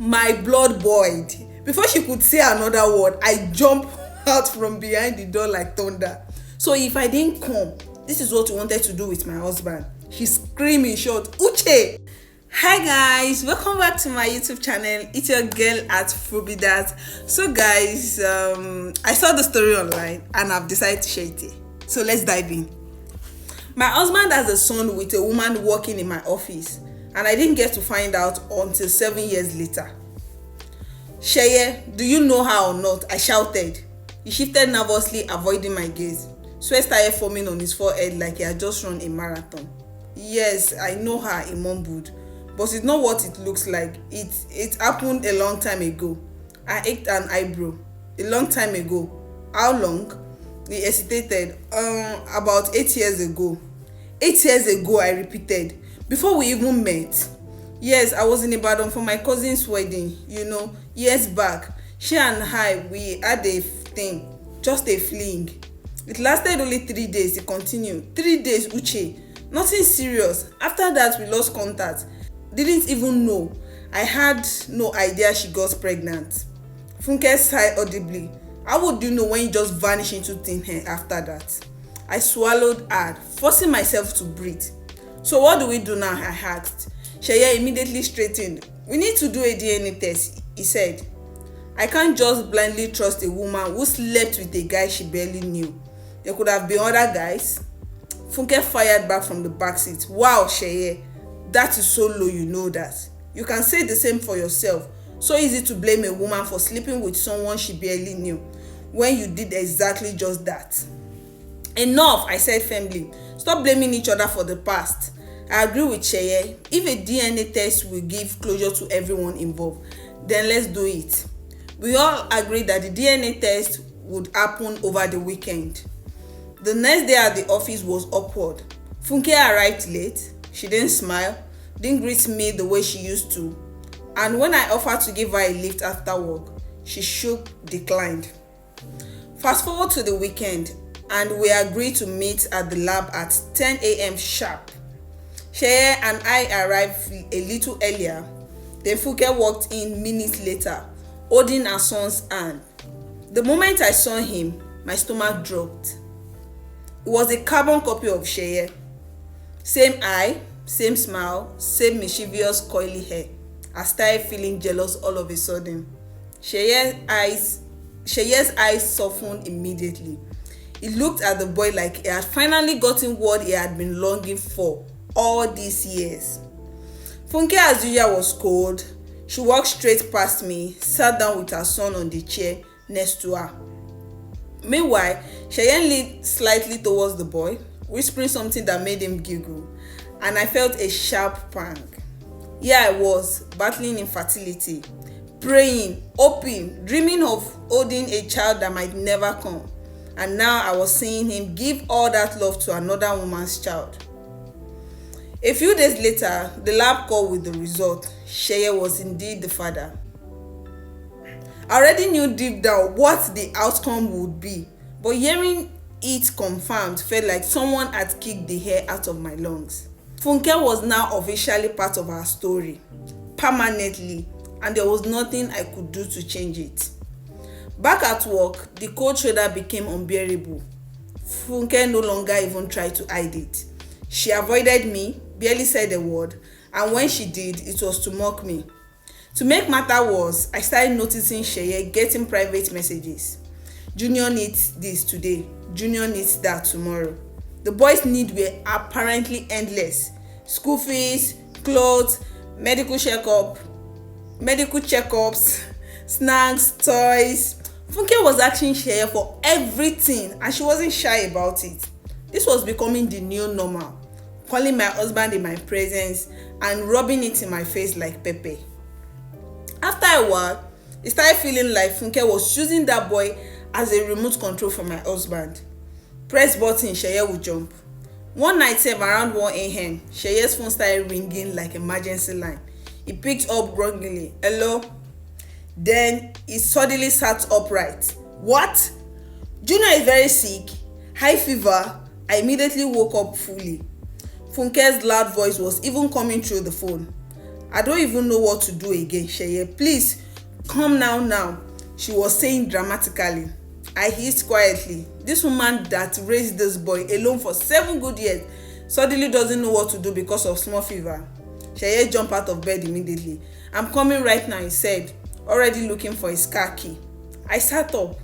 My blood boiled. Before she could say another word, I jumped out from behind the door like thunder. So if I didn't come, this is what you wanted to do with my husband. She screamed in short, Uche! Hi guys, welcome back to my YouTube channel. It's your girl at Fobidat. So guys, I saw the story online and I've decided to share it here. So let's dive in. My husband has a son with a woman working in my office, and I didn't get to find out until 7 years later. Sheye, do you know her or not? I shouted. He shifted nervously, avoiding my gaze. Sweat started forming on his forehead like he had just run a marathon. Yes, I know her, he mumbled, but it's not what it looks like. It happened a long time ago. I ached an eyebrow. A long time ago. How long? He hesitated. About 8 years ago. 8 years ago, I repeated. Before we even met. Yes, I was in Ibadan for my cousin's wedding, years back. She and I, we had a thing, just a fling. It lasted only 3 days, he continued. 3 days, Uche. Nothing serious. After that, we lost contact. Didn't even know. I had no idea she got pregnant. Funke sighed audibly. How would you know when you just vanish into thin air after that? I swallowed hard, forcing myself to breathe. So what do we do now? I asked. Sheye immediately straightened. We need to do a DNA test, he said. I can't just blindly trust a woman who slept with a guy she barely knew. There could have been other guys. Funke fired back from the backseat. Wow, Sheye, that is so low, you know that. You can say the same for yourself. So easy to blame a woman for sleeping with someone she barely knew when you did exactly just that. Enough, I said firmly. Stop blaming each other for the past. I agree with Sheye. If a DNA test will give closure to everyone involved, then let's do it. We all agreed that the DNA test would happen over the weekend. The next day at the office was awkward. Funke arrived late. She didn't smile, didn't greet me the way she used to. And when I offered to give her a lift after work, she declined. Fast forward to the weekend, and we agreed to meet at the lab at 10 a.m. sharp. Sheye and I arrived a little earlier. Then Funke walked in minutes later, holding her son's hand. The moment I saw him, my stomach dropped. It was a carbon copy of Sheye. Same eye, same smile, same mischievous coily hair. I started feeling jealous all of a sudden. Sheye's eyes softened immediately. He looked at the boy like he had finally gotten what he had been longing for all these years. Funke, as usual, was cold. She walked straight past me, sat down with her son on the chair next to her. Meanwhile, Sheye leaned slightly towards the boy, whispering something that made him giggle, and I felt a sharp pang. Here I was, battling infertility, praying, hoping, dreaming of holding a child that might never come. And now I was seeing him give all that love to another woman's child. A few days later, the lab called with the result. Sheye was indeed the father. I already knew deep down what the outcome would be, but hearing it confirmed felt like someone had kicked the air out of my lungs. Funke was now officially part of our story, permanently, and there was nothing I could do to change it. Back at work, the cold shoulder became unbearable. Funke no longer even tried to hide it. She avoided me, barely said a word, and when she did, it was to mock me. To make matter worse, I started noticing Sheye getting private messages. Junior needs this today, Junior needs that tomorrow. The boys' needs were apparently endless. School fees, clothes, medical checkups, snacks, toys. Funke was asking Sheye for everything and she wasn't shy about it. This was becoming the new normal, calling my husband in my presence and rubbing it in my face like pepper. After a while, it started feeling like Funke was using that boy as a remote control for my husband. Press button, Sheye would jump. One night around 1 a.m., Sheye's phone started ringing like emergency line. He picked up groggy. Hello? Then he suddenly sat upright. What? Junior is very sick. High fever. I immediately woke up fully. Funke's loud voice was even coming through the phone. I don't even know what to do again, Sheye. Please, come now, she was saying dramatically. I hissed quietly. This woman that raised this boy alone for 7 good years suddenly doesn't know what to do because of small fever. Sheye jumped out of bed immediately. I'm coming right now, he said, already looking for his car key. I sat up.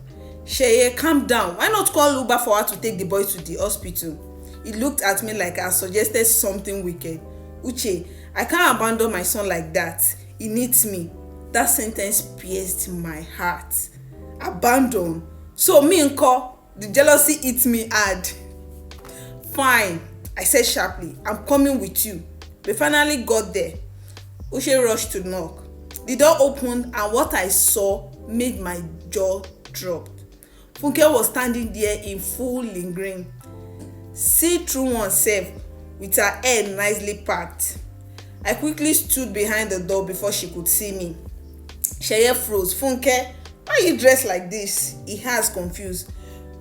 Sheye, calm down. Why not call Uber for her to take the boy to the hospital? He looked at me like I suggested something wicked. Uche, I can't abandon my son like that. He needs me. That sentence pierced my heart. Abandon? So me nko, the jealousy eats me hard. Fine, I said sharply. I'm coming with you. We finally got there. Uche rushed to knock. The door opened and what I saw made my jaw drop. Funke was standing there in full lingering, see-through oneself with her hair nicely packed. I quickly stood behind the door before she could see me. Sheye froze. Funke, why are you dressed like this? He asked, confused.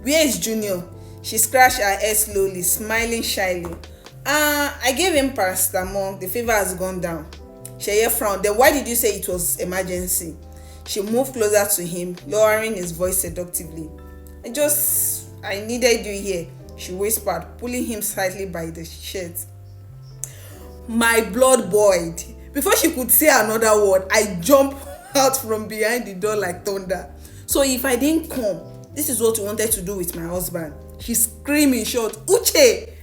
Where is Junior? She scratched her head slowly, smiling shyly. I gave him paracetamol. The fever has gone down. Sheye frowned. Then why did you say it was emergency? She moved closer to him, lowering his voice seductively. I needed you here, she whispered, pulling him slightly by the shirt. My blood boiled. Before she could say another word, I jumped out from behind the door like thunder. So if I didn't come, this is what you wanted to do with my husband? She screamed in short, Uche!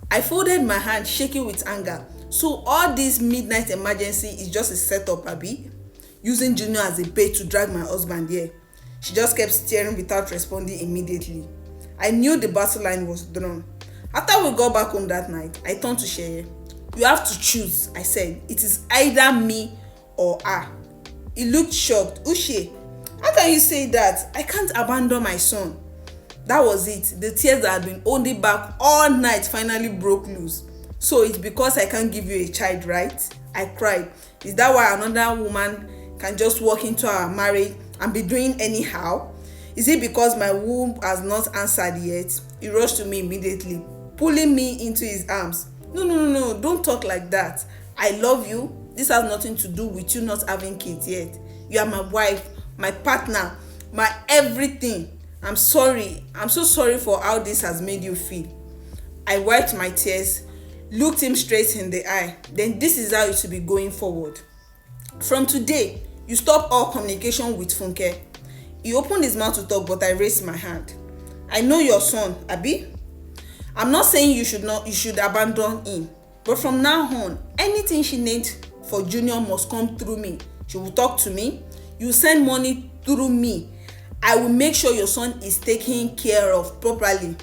I folded my hand, shaking with anger. So all this midnight emergency is just a setup, Abi? Using Junior as a bait to drag my husband here. She just kept staring without responding immediately. I knew the battle line was drawn. After we got back home that night, I turned to Sheye. You have to choose, I said. It is either me or her. He looked shocked. Uche, how can you say that? I can't abandon my son. That was it. The tears that had been holding back all night finally broke loose. So it's because I can't give you a child, right? I cried. Is that why another woman can just walk into our marriage and be doing anyhow? Is it because my womb has not answered yet? He rushed to me immediately, pulling me into his arms. No, don't talk like that. I love you. This has nothing to do with you not having kids yet. You are my wife, my partner, my everything. I'm sorry. I'm so sorry for how this has made you feel. I wiped my tears, looked him straight in the eye. Then this is how it should be going forward. From today, you stop all communication with Funke. He opened his mouth to talk, but I raised my hand. I know your son, Abi. I'm not saying you should abandon him. But from now on, anything she needs for Junior must come through me. She will talk to me. You send money through me. I will make sure your son is taken care of properly.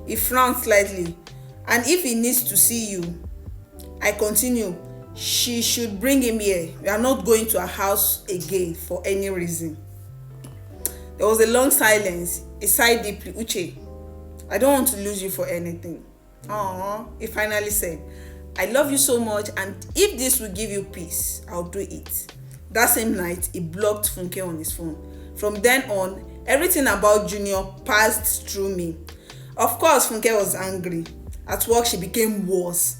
He frowned slightly. And if he needs to see you, I continue, she should bring him here. We are not going to her house again for any reason. There was a long silence. He sighed deeply. Uche, I don't want to lose you for anything. He finally said, I love you so much, and if this will give you peace, I'll do it. That same night, he blocked Funke on his phone. From then on, everything about Junior passed through me. Of course, Funke was angry. At work, she became worse,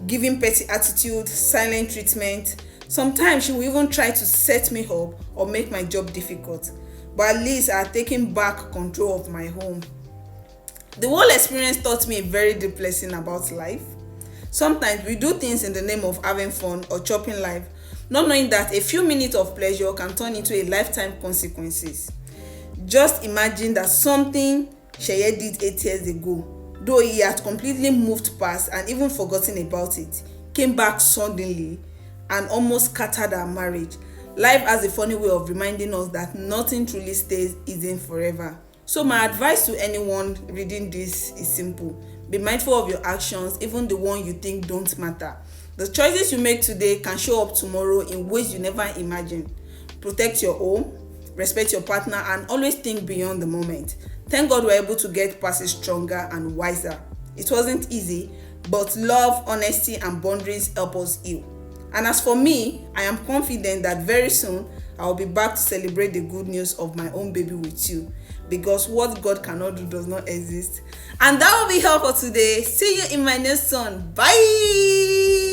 giving petty attitude, silent treatment. Sometimes she would even try to set me up or make my job difficult. But at least I had taken back control of my home. The whole experience taught me a very deep lesson about life. Sometimes we do things in the name of having fun or chopping life, not knowing that a few minutes of pleasure can turn into a lifetime consequences. Just imagine that something Sheye did 8 years ago, though he had completely moved past and even forgotten about it, came back suddenly and almost scattered our marriage. Life has a funny way of reminding us that nothing truly stays hidden forever. So my advice to anyone reading this is simple. Be mindful of your actions, even the ones you think don't matter. The choices you make today can show up tomorrow in ways you never imagined. Protect your home, respect your partner, and always think beyond the moment. Thank God we're able to get past it stronger and wiser. It wasn't easy, but love, honesty, and boundaries help us heal. And as for me, I am confident that very soon I will be back to celebrate the good news of my own baby with you, because what God cannot do does not exist. And that will be all for today. See you in my next one. Bye.